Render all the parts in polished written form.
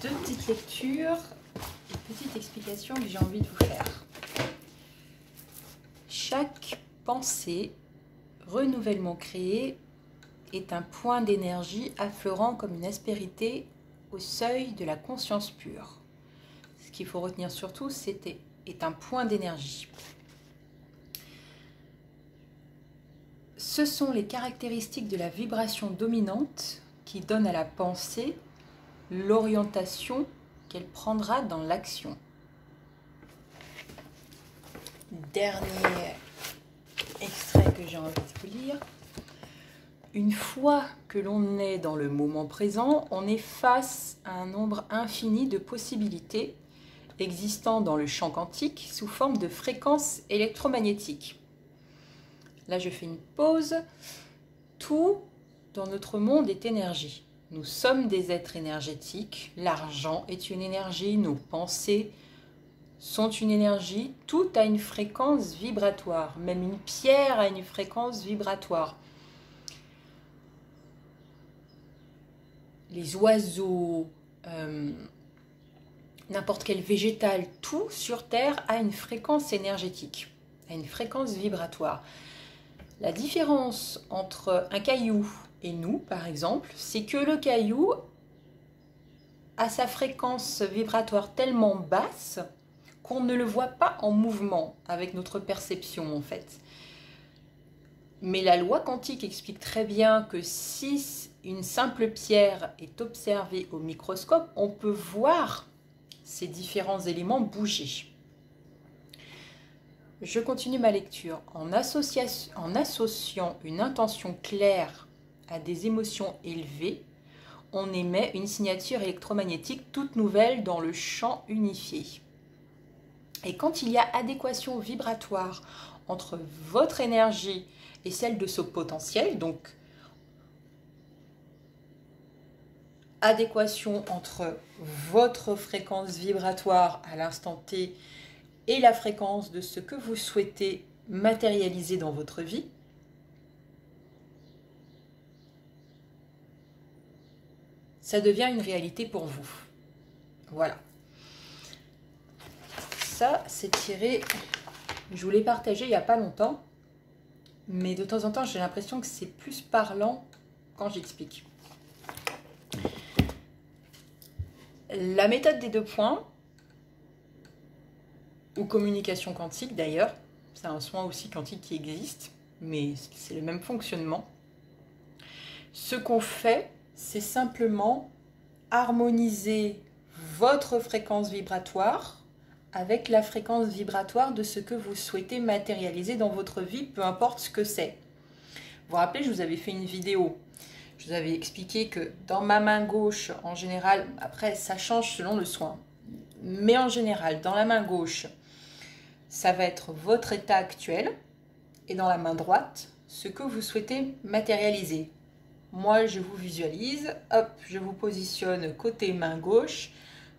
deux petites lectures et petites explications que j'ai envie de vous faire. Chaque pensée, renouvellement créé, est un point d'énergie affleurant comme une aspérité au seuil de la conscience pure. Ce qu'il faut retenir surtout, est un point d'énergie. Ce sont les caractéristiques de la vibration dominante qui donnent à la pensée l'orientation qu'elle prendra dans l'action. Dernier extrait que j'ai envie de vous lire. Une fois que l'on est dans le moment présent, on est face à un nombre infini de possibilités existant dans le champ quantique sous forme de fréquences électromagnétiques. Là, je fais une pause. Tout dans notre monde est énergie. Nous sommes des êtres énergétiques. L'argent est une énergie. Nos pensées sont une énergie. Tout a une fréquence vibratoire. Même une pierre a une fréquence vibratoire. Les oiseaux, n'importe quel végétal, tout sur Terre a une fréquence énergétique, a une fréquence vibratoire. La différence entre un caillou et nous, par exemple, c'est que le caillou a sa fréquence vibratoire tellement basse qu'on ne le voit pas en mouvement avec notre perception, en fait. Mais la loi quantique explique très bien que si une simple pierre est observée au microscope, on peut voir ces différents éléments bouger. Je continue ma lecture. En associant une intention claire à des émotions élevées, on émet une signature électromagnétique toute nouvelle dans le champ unifié. Et quand il y a adéquation vibratoire entre votre énergie et celle de ce potentiel, donc adéquation entre votre fréquence vibratoire à l'instant T et la fréquence de ce que vous souhaitez matérialiser dans votre vie, ça devient une réalité pour vous. Voilà. Ça, c'est tiré, je vous l'ai partagé il n'y a pas longtemps, mais de temps en temps, j'ai l'impression que c'est plus parlant quand j'explique. La méthode des 2 points, ou communication quantique d'ailleurs, c'est un soin aussi quantique qui existe, mais c'est le même fonctionnement. Ce qu'on fait, c'est simplement harmoniser votre fréquence vibratoire avec la fréquence vibratoire de ce que vous souhaitez matérialiser dans votre vie, peu importe ce que c'est. Vous vous rappelez, je vous avais fait une vidéo. Je vous avais expliqué que dans ma main gauche, en général, après ça change selon le soin, mais en général, dans la main gauche, ça va être votre état actuel, et dans la main droite, ce que vous souhaitez matérialiser. Moi, je vous visualise, hop, je vous positionne côté main gauche,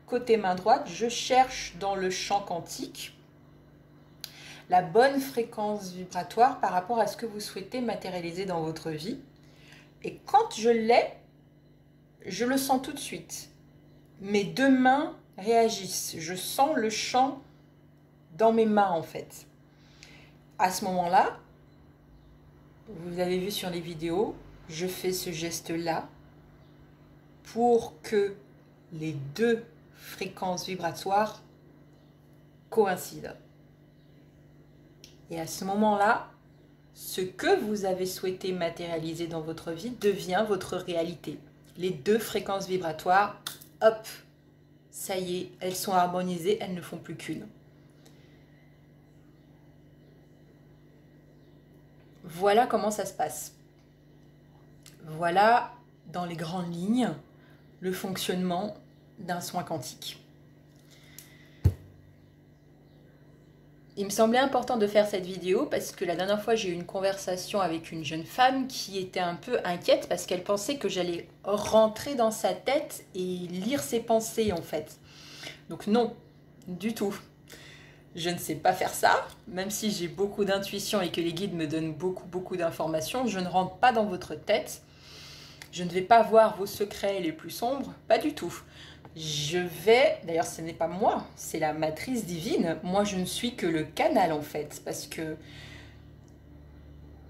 côté main droite, je cherche dans le champ quantique la bonne fréquence vibratoire par rapport à ce que vous souhaitez matérialiser dans votre vie. Et quand je l'ai, je le sens tout de suite. Mes 2 mains réagissent. Je sens le champ dans mes mains, en fait. À ce moment-là, vous avez vu sur les vidéos, je fais ce geste-là pour que les 2 fréquences vibratoires coïncident. Et à ce moment-là, ce que vous avez souhaité matérialiser dans votre vie devient votre réalité. Les 2 fréquences vibratoires, hop, ça y est, elles sont harmonisées, elles ne font plus qu'une. Voilà comment ça se passe. Voilà, dans les grandes lignes, le fonctionnement d'un soin quantique. Il me semblait important de faire cette vidéo parce que la dernière fois, j'ai eu une conversation avec une jeune femme qui était un peu inquiète parce qu'elle pensait que j'allais rentrer dans sa tête et lire ses pensées, en fait. Donc non, du tout. Je ne sais pas faire ça, même si j'ai beaucoup d'intuition et que les guides me donnent beaucoup d'informations. Je ne rentre pas dans votre tête. Je ne vais pas voir vos secrets les plus sombres, pas du tout. Je vais, d'ailleurs ce n'est pas moi, c'est la matrice divine. Moi je ne suis que le canal en fait, parce que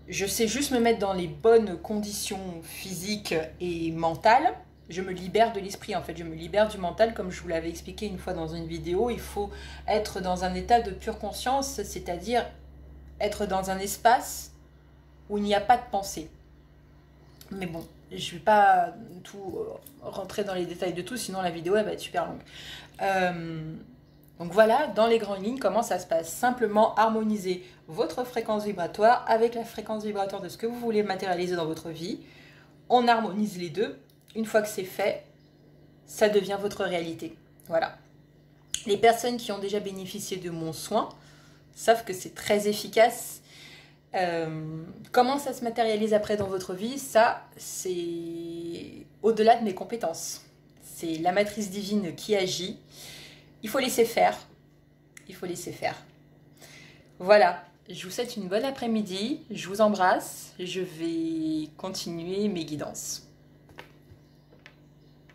je sais juste me mettre dans les bonnes conditions physiques et mentales. Je me libère de l'esprit en fait, je me libère du mental comme je vous l'avais expliqué une fois dans une vidéo. Il faut être dans un état de pure conscience, c'est-à-dire être dans un espace où il n'y a pas de pensée. Mais bon, je ne vais pas tout rentrer dans les détails de tout, sinon la vidéo elle va être super longue. Donc voilà, dans les grandes lignes, comment ça se passe. Simplement harmoniser votre fréquence vibratoire avec la fréquence vibratoire de ce que vous voulez matérialiser dans votre vie. On harmonise les deux. Une fois que c'est fait, ça devient votre réalité. Voilà. Les personnes qui ont déjà bénéficié de mon soin savent que c'est très efficace. Comment ça se matérialise après dans votre vie? Ça, c'est au-delà de mes compétences. C'est la matrice divine qui agit. Il faut laisser faire. Il faut laisser faire. Voilà. Je vous souhaite une bonne après-midi. Je vous embrasse. Je vais continuer mes guidances.